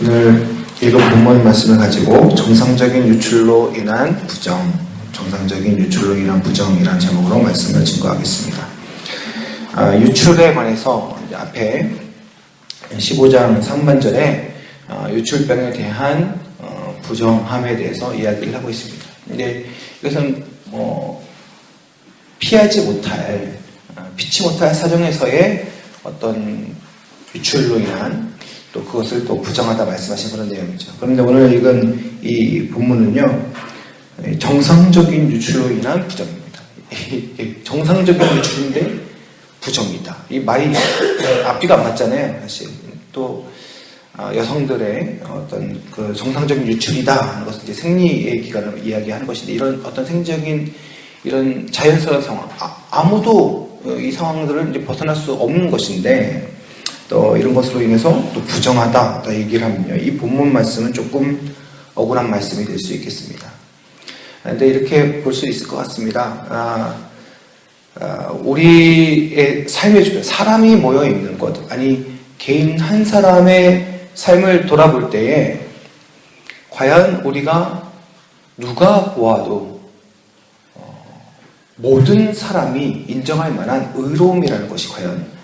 오늘 읽은 본문 말씀을 가지고 정상적인 유출로 인한 부정, 정상적인 유출로 인한 부정이라는 제목으로 말씀을 증거하겠습니다. 유출에 관해서 앞에 15장 상반절에 유출병에 대한 부정함에 대해서 이야기를 하고 있습니다. 근데 이것은 피하지 못할, 피치 못할 사정에서의 어떤 유출로 인한 또 그것을 또 부정하다 말씀하신 그런 내용이죠. 그런데 오늘 읽은 이 본문은요, 정상적인 유출로 인한 부정입니다. 정상적인 유출인데 부정이다. 이 말이 앞뒤가 안 맞잖아요, 사실. 또 여성들의 어떤 그 정상적인 유출이다 하는 것은 이제 생리의 기간을 이야기하는 것인데, 이런 어떤 생적인 이런 자연스러운 상황, 아무도 이 상황들을 이제 벗어날 수 없는 것인데, 또 이런 것으로 인해서 또 부정하다 또 얘기를 하면요, 이 본문 말씀은 조금 억울한 말씀이 될 수 있겠습니다. 그런데 이렇게 볼 수 있을 것 같습니다. 우리의 삶의 주변, 사람이 모여 있는 것, 아니 개인 한 사람의 삶을 돌아볼 때에 과연 우리가 누가 보아도 모든 사람이 인정할 만한 의로움이라는 것이 과연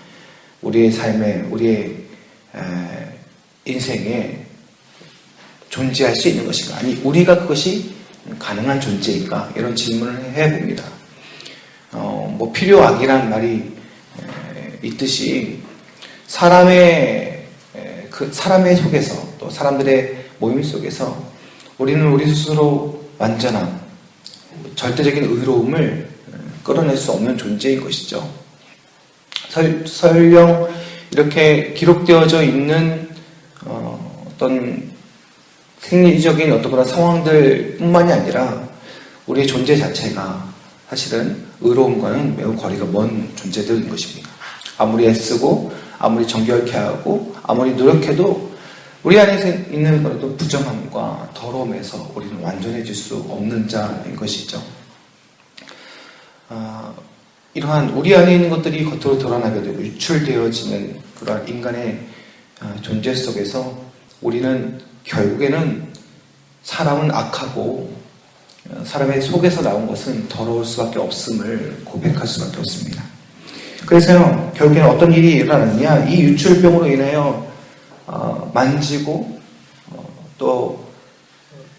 우리의 삶에, 우리의 인생에 존재할 수 있는 것인가? 아니, 우리가 그것이 가능한 존재일까? 이런 질문을 해봅니다. 필요악이라는 말이 있듯이 사람의 속에서, 또 사람들의 모임 속에서 우리는 우리 스스로 완전한 절대적인 의로움을 끌어낼 수 없는 존재인 것이죠. 설령 이렇게 기록되어져 있는 어떤 생리적인 어떤 그런 상황들 뿐만이 아니라 우리의 존재 자체가 사실은 의로움과는 매우 거리가 먼 존재들인 것입니다. 아무리 애쓰고 아무리 정결케 하고 아무리 노력해도 우리 안에 있는 어떤 부정함과 더러움에서 우리는 완전해질 수 없는 자인 것이죠. 이러한 우리 안에 있는 것들이 겉으로 드러나게 되고 유출되어지는 그런 인간의 존재 속에서 우리는 결국에는 사람은 악하고 사람의 속에서 나온 것은 더러울 수밖에 없음을 고백할 수밖에 없습니다. 그래서요, 결국에는 어떤 일이 일어나느냐, 이 유출병으로 인하여 만지고 또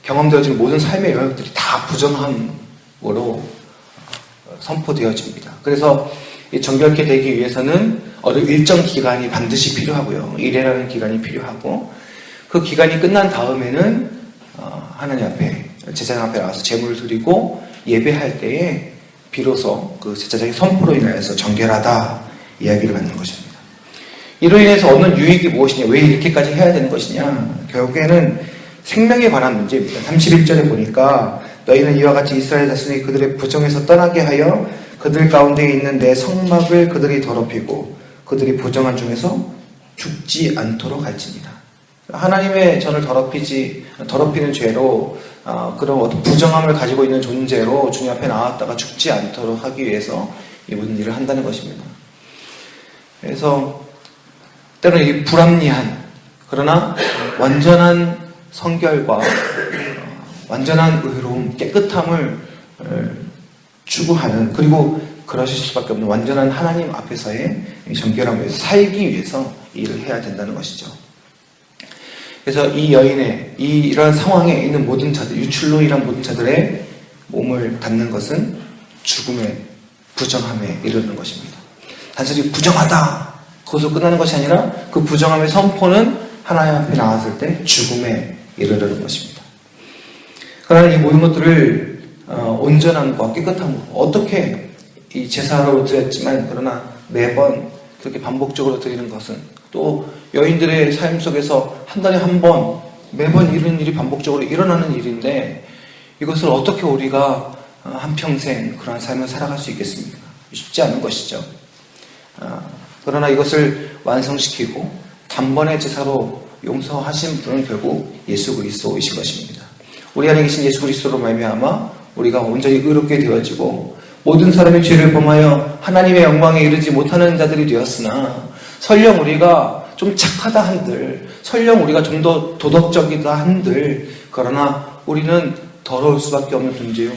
경험되어지는 모든 삶의 영역들이 다 부정함으로 선포되어집니다. 그래서 정결케 되기 위해서는 어느 일정 기간이 반드시 필요하고요. 1회라는 기간이 필요하고, 그 기간이 끝난 다음에는 하나님 앞에, 제사장 앞에 나와서 제물을 드리고 예배할 때에 비로소 그 제사장의 선포로 인하여서 정결하다 이야기를 받는 것입니다. 이로 인해서 얻는 유익이 무엇이냐, 왜 이렇게까지 해야 되는 것이냐, 결국에는 생명에 관한 문제입니다. 31절에 보니까 너희는 이와 같이 이스라엘 자손이 그들의 부정에서 떠나게 하여 그들 가운데 있는 내 성막을 그들이 더럽히고 그들이 부정한 중에서 죽지 않도록 할지니라. 하나님의 전을 더럽히는 죄로 그런 어떤 부정함을 가지고 있는 존재로 주님 앞에 나왔다가 죽지 않도록 하기 위해서 이 모든 일을 한다는 것입니다. 그래서 때로는 이 불합리한, 그러나 완전한 성결과 완전한 의로움, 깨끗함을 추구하는, 그리고 그러실 수밖에 없는 완전한 하나님 앞에서의 정결함을 위해서 살기 위해서 이 일을 해야 된다는 것이죠. 그래서 이 여인의 이러한 상황에 있는 모든 자들, 유출로 인한 모든 자들의 몸을 닫는 것은 죽음의 부정함에 이르는 것입니다. 단순히 부정하다, 그것으로 끝나는 것이 아니라 그 부정함의 선포는 하나님 앞에 나왔을 때 죽음에 이르는 것입니다. 그러나 이 모든 것들을 온전함과 깨끗함으로 어떻게 이 제사로 드렸지만, 그러나 매번 그렇게 반복적으로 드리는 것은, 또 여인들의 삶 속에서 한 달에 한 번 매번 이런 일이 반복적으로 일어나는 일인데, 이것을 어떻게 우리가 한평생 그러한 삶을 살아갈 수 있겠습니까? 쉽지 않은 것이죠. 그러나 이것을 완성시키고 단번에 제사로 용서하신 분은 결국 예수 그리스도이신 것입니다. 우리 안에 계신 예수 그리스도로 말미암아 우리가 온전히 의롭게 되어지고 모든 사람의 죄를 범하여 하나님의 영광에 이르지 못하는 자들이 되었으나, 설령 우리가 좀 착하다 한들, 설령 우리가 좀 더 도덕적이다 한들, 그러나 우리는 더러울 수밖에 없는 존재요.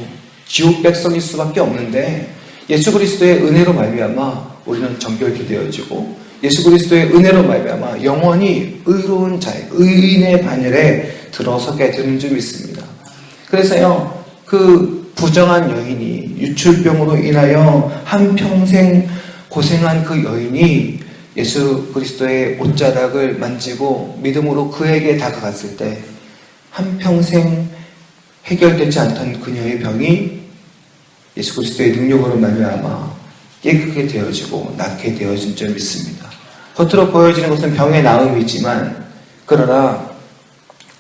지옥 백성일 수밖에 없는데, 예수 그리스도의 은혜로 말미암아 우리는 정결케 되어지고, 예수 그리스도의 은혜로 말미암아 영원히 의로운 자의 의인의 반열에 들어서게 되는 줄 믿습니다. 그래서요, 그 부정한 여인이 유출병으로 인하여 한평생 고생한 그 여인이 예수 그리스도의 옷자락을 만지고 믿음으로 그에게 다가갔을 때 한평생 해결되지 않던 그녀의 병이 예수 그리스도의 능력으로 말미암아 깨끗게 되어지고 낫게 되어진 줄 믿습니다. 겉으로 보여지는 것은 병의 나음이지만, 그러나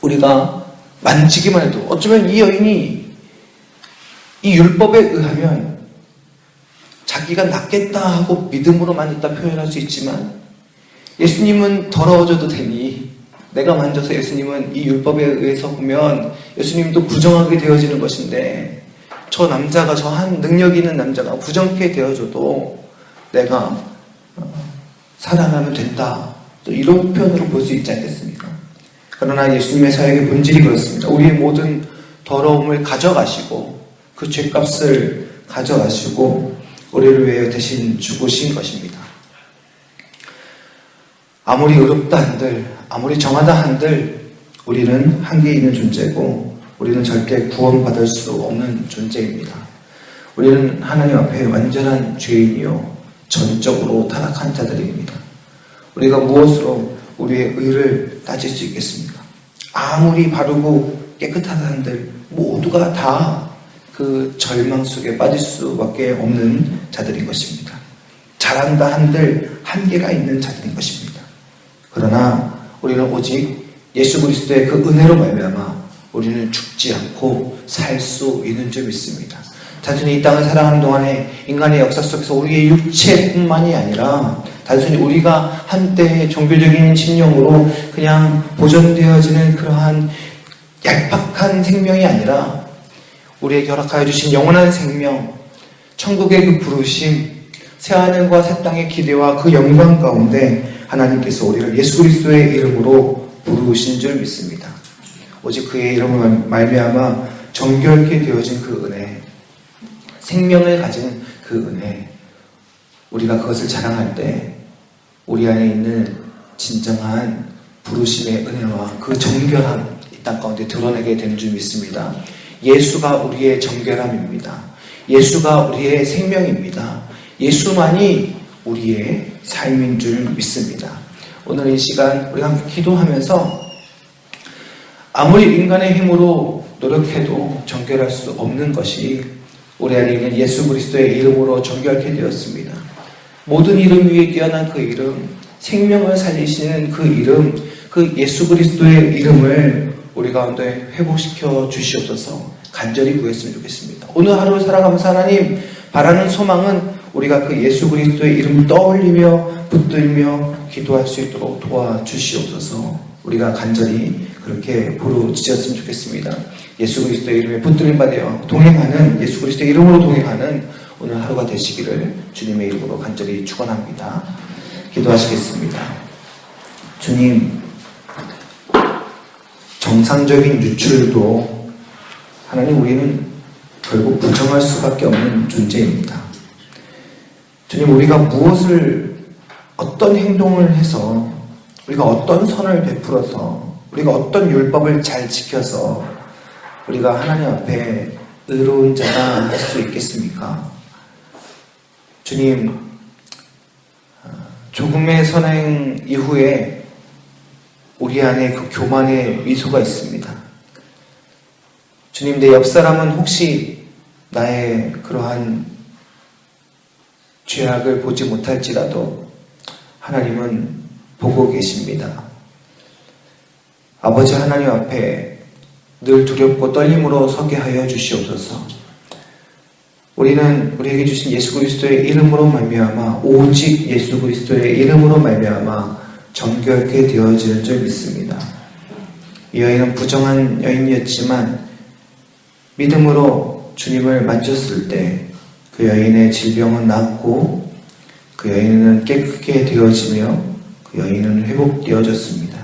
우리가 만지기만 해도, 어쩌면 이 여인이 이 율법에 의하면 자기가 낫겠다 하고 믿음으로 만졌다 표현할 수 있지만, 예수님은 더러워져도 되니 내가 만져서 예수님은 이 율법에 의해서 보면 예수님도 부정하게 되어지는 것인데, 저 남자가, 저 한 능력 있는 남자가 부정케 되어줘도 내가 살아나면 된다, 또 이런 표현으로 볼 수 있지 않겠습니까? 그러나 예수님의 사역의 본질이 그렇습니다. 우리의 모든 더러움을 가져가시고 그 죄값을 가져가시고 우리를 위해 대신 죽으신 것입니다. 아무리 의롭다 한들, 아무리 정하다 한들 우리는 한계 있는 존재고 우리는 절대 구원받을 수 없는 존재입니다. 우리는 하나님 앞에 완전한 죄인이요 전적으로 타락한 자들입니다. 우리가 무엇으로 우리의 의를 따질 수 있겠습니까? 아무리 바르고 깨끗하다 한들 모두가 다 그 절망 속에 빠질 수밖에 없는 자들인 것입니다. 잘한다 한들 한계가 있는 자들인 것입니다. 그러나 우리는 오직 예수 그리스도의 그 은혜로 말미암아 우리는 죽지 않고 살 수 있는 줄 믿습니다. 단순히 이 땅을 살아가는 동안에 인간의 역사 속에서 우리의 육체뿐만이 아니라 단순히 우리가 한때의 종교적인 신념으로 그냥 보존되어지는 그러한 얄팍한 생명이 아니라 우리에게 허락하여 주신 영원한 생명, 천국의 그 부르심, 새하늘과 새 땅의 기대와 그 영광 가운데 하나님께서 우리를 예수 그리스도의 이름으로 부르신 줄 믿습니다. 오직 그의 이름을 말미암아 정결케 되어진 그 은혜, 생명을 가진 그 은혜, 우리가 그것을 자랑할 때 우리 안에 있는 진정한 부르심의 은혜와 그 정결함 이 땅 가운데 드러내게 되는 줄 믿습니다. 예수가 우리의 정결함입니다. 예수가 우리의 생명입니다. 예수만이 우리의 삶인 줄 믿습니다. 오늘 이 시간 우리 함께 기도하면서 아무리 인간의 힘으로 노력해도 정결할 수 없는 것이 우리 안에 있는 예수 그리스도의 이름으로 정결케 되었습니다. 모든 이름 위에 뛰어난 그 이름, 생명을 살리시는 그 이름, 그 예수 그리스도의 이름을 우리 가운데 회복시켜 주시옵소서 간절히 구했으면 좋겠습니다. 오늘 하루 살아가면서 하나님 바라는 소망은 우리가 그 예수 그리스도의 이름을 떠올리며 붙들며 기도할 수 있도록 도와주시옵소서. 우리가 간절히 그렇게 부르짖었으면 좋겠습니다. 예수 그리스도의 이름에 붙들림 받아 동행하는, 예수 그리스도의 이름으로 동행하는 오늘 하루가 되시기를 주님의 이름으로 간절히 축원합니다. 기도하시겠습니다. 주님, 정상적인 유출도 하나님 우리는 결국 부정할 수밖에 없는 존재입니다. 주님, 우리가 무엇을, 어떤 행동을 해서, 우리가 어떤 선을 베풀어서, 우리가 어떤 율법을 잘 지켜서 우리가 하나님 앞에 의로운 자가 할 수 있겠습니까? 주님, 조금의 선행 이후에 우리 안에 그 교만의 미소가 있습니다. 주님, 내 옆사람은 혹시 나의 그러한 죄악을 보지 못할지라도 하나님은 보고 계십니다. 아버지 하나님 앞에 늘 두렵고 떨림으로 서게 하여 주시옵소서. 우리는 우리에게 주신 예수 그리스도의 이름으로 말미암아, 오직 예수 그리스도의 이름으로 말미암아 정결케 되어지는 줄 믿습니다. 이 여인은 부정한 여인이었지만 믿음으로 주님을 만졌을 때 그 여인의 질병은 낫고 그 여인은 깨끗게 되어지며 그 그 여인은 회복되어졌습니다.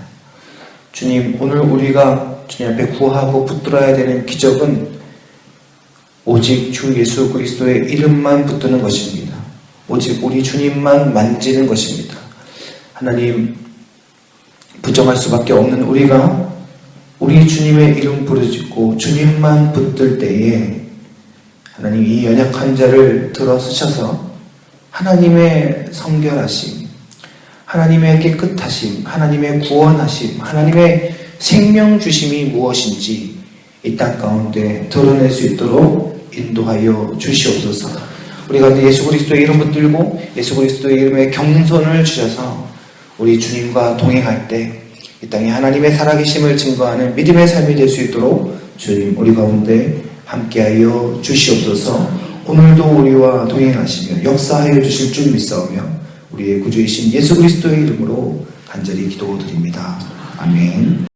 주님, 오늘 우리가 주님 앞에 구하고 붙들어야 되는 기적은 오직 주 예수 그리스도의 이름만 붙드는 것입니다. 오직 우리 주님만 만지는 것입니다. 하나님, 부정할 수밖에 없는 우리가 우리 주님의 이름 부르짖고 주님만 붙들 때에 하나님 이 연약한 자를 들어쓰셔서 하나님의 성결하심, 하나님의 깨끗하심, 하나님의 구원하심, 하나님의 생명 주심이 무엇인지 이 땅 가운데 드러낼 수 있도록 인도하여 주시옵소서. 우리가 예수 그리스도의 이름 붙들고 예수 그리스도의 이름에 경손을 주셔서 우리 주님과 동행할 때 이 땅에 하나님의 살아계심을 증거하는 믿음의 삶이 될 수 있도록 주님 우리 가운데 함께하여 주시옵소서. 오늘도 우리와 동행하시며 역사하여 주실 줄 믿사오며 우리의 구주이신 예수 그리스도의 이름으로 간절히 기도드립니다. 아멘.